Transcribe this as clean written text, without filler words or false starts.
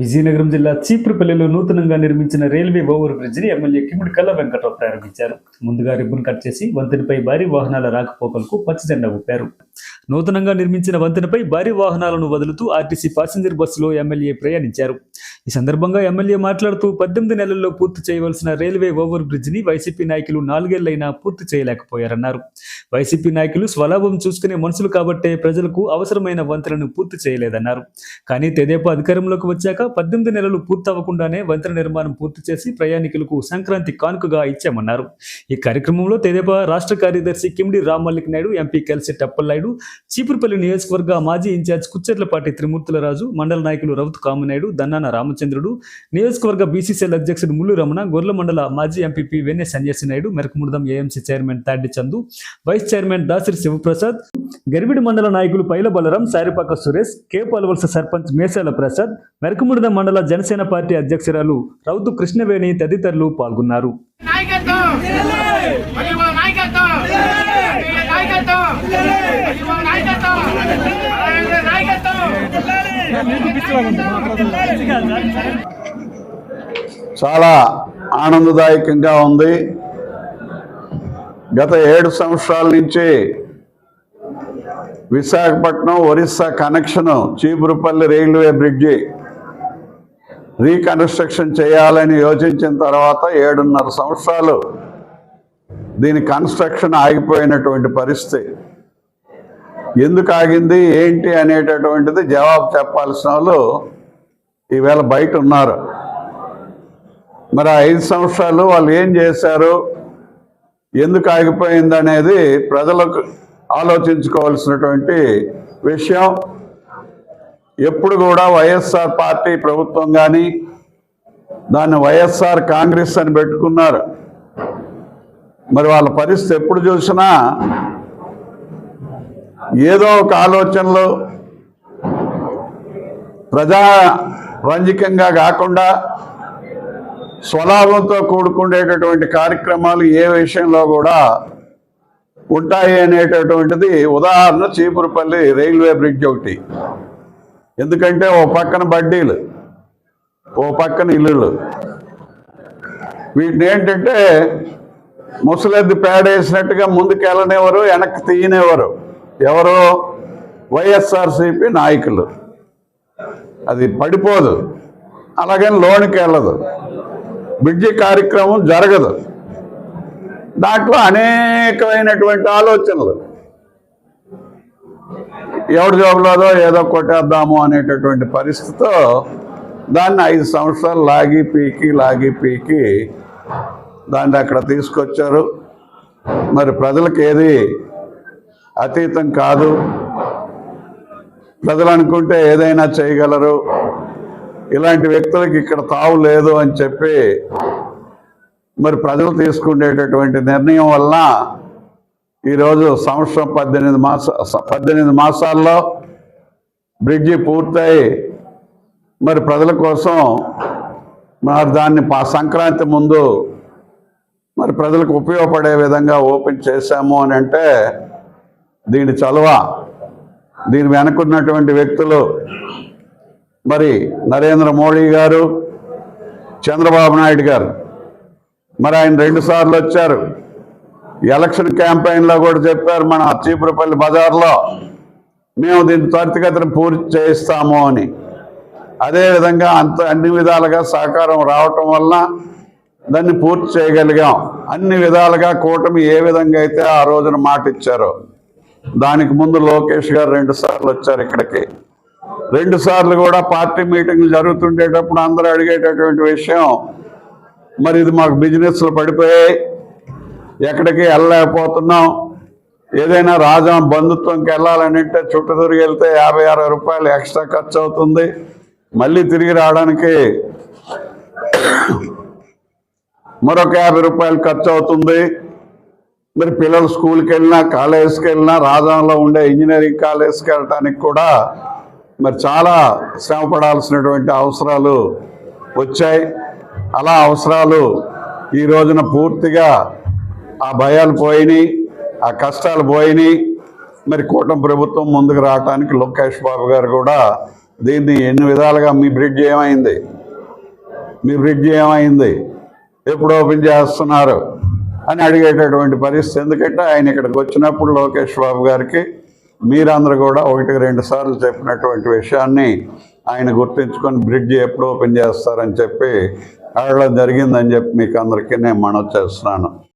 విజయనగరం జిల్లా చీపురుపల్లిలో నూతనంగా నిర్మించిన రైల్వే ఓవర్ బ్రిడ్జిని ఎమ్మెల్యే కిమిడి కల్లా వెంకట్రావు ప్రారంభించారు. ముందుగా రిబ్బన్ కట్ చేసి వంతెనపై భారీ వాహనాల రాకపోకలకు పచ్చజెండా ఊపారు. నూతనంగా నిర్మించిన వంతెనపై భారీ వాహనాలను వదులుతూ ఆర్టీసీ ప్యాసింజర్ బస్సులో ఎమ్మెల్యే ప్రయాణించారు. ఈ సందర్భంగా ఎమ్మెల్యే మాట్లాడుతూ 18 నెలల్లో పూర్తి చేయవలసిన రైల్వే ఓవర్ బ్రిడ్జిని వైసీపీ నాయకులు 4 ఏళ్లైనా పూర్తి చేయలేకపోయారన్నారు. వైసీపీ నాయకులు స్వలాభం చూసుకునే మనుషులు కాబట్టే ప్రజలకు అవసరమైన వంతెనను పూర్తి చేయలేదన్నారు. కానీ తెదేపా అధికారంలోకి వచ్చాక 18 నెలలు పూర్తవ్వకుండానే వంతెన నిర్మాణం పూర్తి చేసి ప్రయాణికులకు సంక్రాంతి కానుకగా ఇచ్చామన్నారు. ఈ కార్యక్రమంలో తెదేపా రాష్ట్ర కార్యదర్శి కిమిడి రామ్మల్లిక్ నాయుడు, ఎంపీ కలిసెట్టి అప్పలనాయుడు, చీపురుపల్లి నియోజకవర్గ మాజీ ఇన్ఛార్జ్ కుచ్చెర్లపాటి త్రిమూర్తులరాజు, మండల నాయకులు రౌతు కామనాయుడు, దన్నాన రామచంద్రుడు, నియోజకవర్గ బీసీసీఎల్ అధ్యక్షుడు ముల్లు రమణ, గొర్ల మండల మాజీ MPP Venne Sanyasinaidu, Merakamudidam AMC chairman Taddi Chandu, vice chairman Dasiri Sivaprasad, Garividi మండల నాయకులు పైల బలరాం, సారిపాక సురేష్, కే పాలవలస సర్పంచ్ మేసాల ప్రసాద్, మెరకముడదం మండల జనసేన పార్టీ అధ్యక్షురాలు రౌతు కృష్ణవేణి తదితరులు పాల్గొన్నారు. చాలా ఆనందదాయకంగా ఉంది. గత 7 సంవత్సరాల నుంచి Visakhapatnam Orissa connection Cheepurupalli railway bridge reconstruction చేయాలని యోచించిన తర్వాత 7.5 సంవత్సరాలు దీని కన్స్ట్రక్షన్ ఆగిపోయినటువంటి పరిస్థితి. ఎందుకు ఆగింది ఏంటి అనేటటువంటిది జవాబు చెప్పాల్సిన వాళ్ళు ఈవేళ బయట ఉన్నారు. మరి 5 సంవత్సరాలు వాళ్ళు ఏం చేశారు, ఎందుకు ఆగిపోయింది అనేది ప్రజలకు ఆలోచించుకోవాల్సినటువంటి విషయం. ఎప్పుడు కూడా వైఎస్ఆర్ పార్టీ ప్రభుత్వం కానీ దాన్ని వైఎస్ఆర్ కాంగ్రెస్ అని పెట్టుకున్నారు. మరి వాళ్ళ పరిస్థితి ఎప్పుడు చూసినా ఏదో ఒక ఆలోచనలు ప్రజారంజకంగా కాకుండా స్వలాభంతో కూడుకునేటటువంటి కార్యక్రమాలు ఏ విషయంలో కూడా ఉంటాయి అనేటటువంటిది ఉదాహరణ చీపురుపల్లి రైల్వే బ్రిడ్జ్ ఒకటి. ఎందుకంటే ఓ పక్కన బడ్డీలు, ఓ పక్కన ఇల్లులు, వీటిని ఏంటంటే ముసలెద్దు పేడేసినట్టుగా ముందుకెళ్ళనివ్వరు, వెనక్కి తీయనివ్వరు. ఎవరు? వైఎస్ఆర్సీపీ నాయకులు. అది పడిపోదు, అలాగని లోనికి వెళ్ళదు, బ్రిడ్జి కార్యక్రమం జరగదు. దాంట్లో అనేకమైనటువంటి ఆలోచనలు, ఎవరి జోబులోదో ఏదో కొట్టేద్దాము అనేటటువంటి పరిస్థితితో దాన్ని 5 సంవత్సరాలు లాగి పీకి దాన్ని అక్కడ తీసుకొచ్చారు. మరి ప్రజలకు ఏది అతీతం కాదు, ప్రజలు అనుకుంటే ఏదైనా చేయగలరు, ఇలాంటి వ్యక్తులకి ఇక్కడ తావు లేదు అని చెప్పి మరి ప్రజలు తీసుకునేటటువంటి నిర్ణయం వల్ల ఈరోజు సంవత్సరం 18 మాసాల్లో బ్రిడ్జి పూర్తయి మరి ప్రజల కోసం మరి దాన్ని సంక్రాంతి ముందు మరి ప్రజలకు ఉపయోగపడే విధంగా ఓపెన్ చేశాము అని అంటే దీని చలువ, దీని వెనుకున్నటువంటి వ్యక్తులు మరి నరేంద్ర మోడీ గారు, చంద్రబాబు నాయుడు గారు. మరి ఆయన 2 సార్లు వచ్చారు. ఎలక్షన్ క్యాంపెయిన్లో కూడా చెప్పారు, మన చీపురుపల్లి బజార్లో మేము దీన్ని త్వరితగతిన పూర్తి చేయిస్తాము అని. అదేవిధంగా అన్ని విధాలుగా సహకారం రావటం వల్ల దాన్ని పూర్తి చేయగలిగాం. అన్ని విధాలుగా కూటమి ఏ విధంగా అయితే ఆ రోజున మాట ఇచ్చారో, దానికి ముందు లోకేష్ గారు 2 సార్లు వచ్చారు ఇక్కడికి. 2 సార్లు కూడా పార్టీ మీటింగ్లు జరుగుతుండేటప్పుడు అందరూ అడిగేటటువంటి విషయం, మరి ఇది మాకు బిజినెస్లు పడిపోయాయి, ఎక్కడికి వెళ్ళలేకపోతున్నాం, ఏదైనా రాజం బంధుత్వంకి వెళ్ళాలని అంటే చుట్టూ తిరిగి వెళ్తే 50-60 రూపాయలు ఎక్స్ట్రా ఖర్చు అవుతుంది, మళ్ళీ తిరిగి రావడానికి మరొక 50 రూపాయలు ఖర్చు అవుతుంది. మరి పిల్లలు స్కూల్కి వెళ్ళినా కాలేజీకి వెళ్ళినా రాజంలో ఉండే ఇంజనీరింగ్ కాలేజ్కి వెళ్ళటానికి కూడా మరి చాలా శ్రమ పడాల్సినటువంటి అవసరాలు వచ్చాయి. అలా అవసరాలు ఈ రోజున పూర్తిగా ఆ భయాలు పోయినాయి, ఆ కష్టాలు పోయినాయి. మరి కూటమి ప్రభుత్వం ముందుకు రావడానికి లోకేష్ బాబు గారు కూడా దీన్ని ఎన్ని విధాలుగా మీ బ్రిడ్జ్ ఏమైంది, మీ బ్రిడ్జ్ ఏమైంది, ఎప్పుడు ఓపెన్ చేస్తున్నారు అని అడిగేటటువంటి పరిస్థితి. ఎందుకంటే ఆయన ఇక్కడికి వచ్చినప్పుడు లోకేష్ బాబు గారికి మీరందరూ కూడా 1-2 సార్లు చెప్పినటువంటి విషయాన్ని ఆయన గుర్తుంచుకొని బ్రిడ్జ్ ఎప్పుడు ఓపెన్ చేస్తారని చెప్పి అడగడం జరిగిందని చెప్పి మీకు అందరికీ నేను మనవి చేస్తున్నాను.